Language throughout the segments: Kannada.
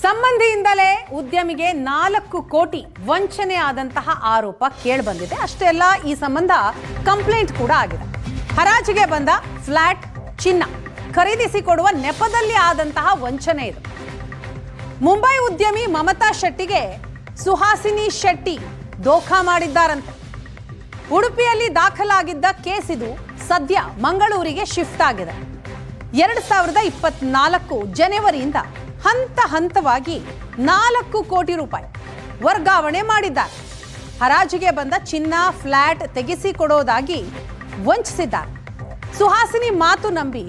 ಸಂಬಂಧಿಯಿಂದಲೇ ಉದ್ಯಮಿಗೆ 4 ಕೋಟಿ ವಂಚನೆ ಆದಂತಹ ಆರೋಪ ಕೇಳಿಬಂದಿದೆ. ಅಷ್ಟೇ ಅಲ್ಲ, ಈ ಸಂಬಂಧ ಕಂಪ್ಲೇಂಟ್ ಕೂಡ ಆಗಿದೆ. ಹರಾಜಿಗೆ ಬಂದ ಫ್ಲಾಟ್ ಚಿನ್ನ ಖರೀದಿಸಿಕೊಡುವ ನೆಪದಲ್ಲಿ ಆದಂತಹ ವಂಚನೆ ಇದು. ಮುಂಬೈ ಉದ್ಯಮಿ ಮಮತಾ ಶೆಟ್ಟಿಗೆ ಸುಹಾಸಿನಿ ಶೆಟ್ಟಿ ದೋಖಾ ಮಾಡಿದ್ದಾರಂತೆ. ಉಡುಪಿಯಲ್ಲಿ ದಾಖಲಾಗಿದ್ದ ಕೇಸ್ ಇದು ಸದ್ಯ ಮಂಗಳೂರಿಗೆ ಶಿಫ್ಟ್ ಆಗಿದೆ. 2024 ಜನವರಿಯಿಂದ ಹಂತ ಹಂತವಾಗಿ 4 ಕೋಟಿ ರೂಪಾಯಿ ವರ್ಗಾವಣೆ ಮಾಡಿದ್ದಾರೆ. ಹರಾಜಿಗೆ ಬಂದ ಚಿನ್ನ ಫ್ಲಾಟ್ ತೆಗೆಸಿಕೊಡೋದಾಗಿ ವಂಚಿಸಿದ್ದಾರೆ. ಸುಹಾಸಿನಿ ಮಾತು ನಂಬಿ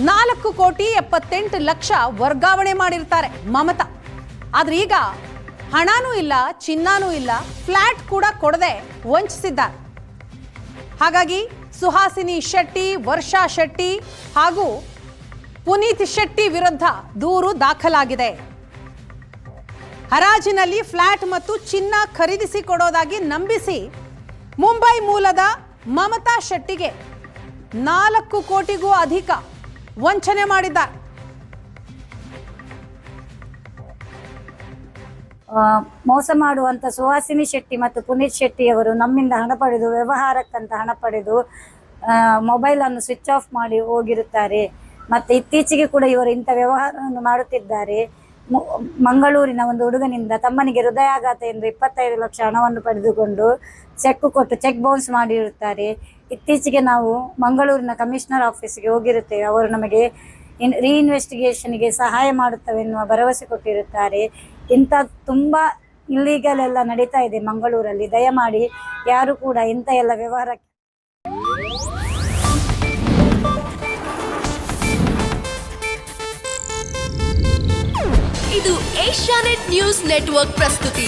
4 ಕೋಟಿ 78 ಲಕ್ಷ ವರ್ಗಾವಣೆ ಮಾಡಿರ್ತಾರೆ ಮಮತಾ. ಆದ್ರೆ ಈಗ ಹಣನೂ ಇಲ್ಲ, ಚಿನ್ನನೂ ಇಲ್ಲ, ಫ್ಲಾಟ್ ಕೂಡ ಕೊಡದೆ ವಂಚಿಸಿದ್ದಾರೆ. ಹಾಗಾಗಿ ಸುಹಾಸಿನಿ ಶೆಟ್ಟಿ, ವರ್ಷಾ ಶೆಟ್ಟಿ ಹಾಗೂ ಪುನೀತ್ ಶೆಟ್ಟಿ ವಿರುದ್ಧ ದೂರು ದಾಖಲಾಗಿದೆ. ಹರಾಜಿನಲ್ಲಿ ಫ್ಲಾಟ್ ಮತ್ತು ಚಿನ್ನ ಖರೀದಿಸಿಕೊಡೋದಾಗಿ ನಂಬಿಸಿ ಮುಂಬೈ ಮೂಲದ ಮಮತಾ ಶೆಟ್ಟಿಗೆ 4 ಕೋಟಿಗೂ ಅಧಿಕ ವಂಚನೆ ಮಾಡಿದ್ದಾರೆ. ಮೋಸ ಮಾಡುವಂತ ಸುಹಾಸಿನಿ ಶೆಟ್ಟಿ ಮತ್ತು ಪುನೀತ್ ಶೆಟ್ಟಿ ಅವರು ನಮ್ಮಿಂದ ಹಣ ಪಡೆದು ವ್ಯವಹಾರಕ್ಕಂತ ಹಣ ಪಡೆದು ಮೊಬೈಲ್ ಅನ್ನು ಸ್ವಿಚ್ ಆಫ್ ಮಾಡಿ ಹೋಗಿರುತ್ತಾರೆ. ಮತ್ತೆ ಇತ್ತೀಚೆಗೆ ಕೂಡ ಇವರು ಇಂಥ ವ್ಯವಹಾರವನ್ನು ಮಾಡುತ್ತಿದ್ದಾರೆ. ಮಂಗಳೂರಿನ ಒಂದು ಹುಡುಗನಿಂದ ತಮ್ಮನಿಗೆ ಹೃದಯಾಘಾತ ಎಂದು 25 ಲಕ್ಷ ಹಣವನ್ನು ಪಡೆದುಕೊಂಡು ಚೆಕ್ ಕೊಟ್ಟು ಚೆಕ್ ಬೌನ್ಸ್ ಮಾಡಿರುತ್ತಾರೆ. ಇತ್ತೀಚೆಗೆ ನಾವು ಮಂಗಳೂರಿನ ಕಮಿಷನರ್ ಆಫೀಸ್ಗೆ ಹೋಗಿರುತ್ತೇವೆ. ಅವರು ನಮಗೆ ರೀಇನ್ವೆಸ್ಟಿಗೇಷನ್ಗೆ ಸಹಾಯ ಮಾಡುತ್ತವೆ ಎನ್ನುವ ಭರವಸೆ ಕೊಟ್ಟಿರುತ್ತಾರೆ. ಇಂಥ ತುಂಬ ಇಲ್ಲೀಗಲ್ ಎಲ್ಲ ನಡೀತಾ ಇದೆ ಮಂಗಳೂರಲ್ಲಿ. ದಯಮಾಡಿ ಯಾರು ಕೂಡ ಇಂಥ ಎಲ್ಲ ವ್ಯವಹಾರಕ್ಕೆ ಇದು ಏಷ್ಯಾನೆಟ್ ನ್ಯೂಸ್ ನೆಟ್ವರ್ಕ್ ಪ್ರಸ್ತುತಿ.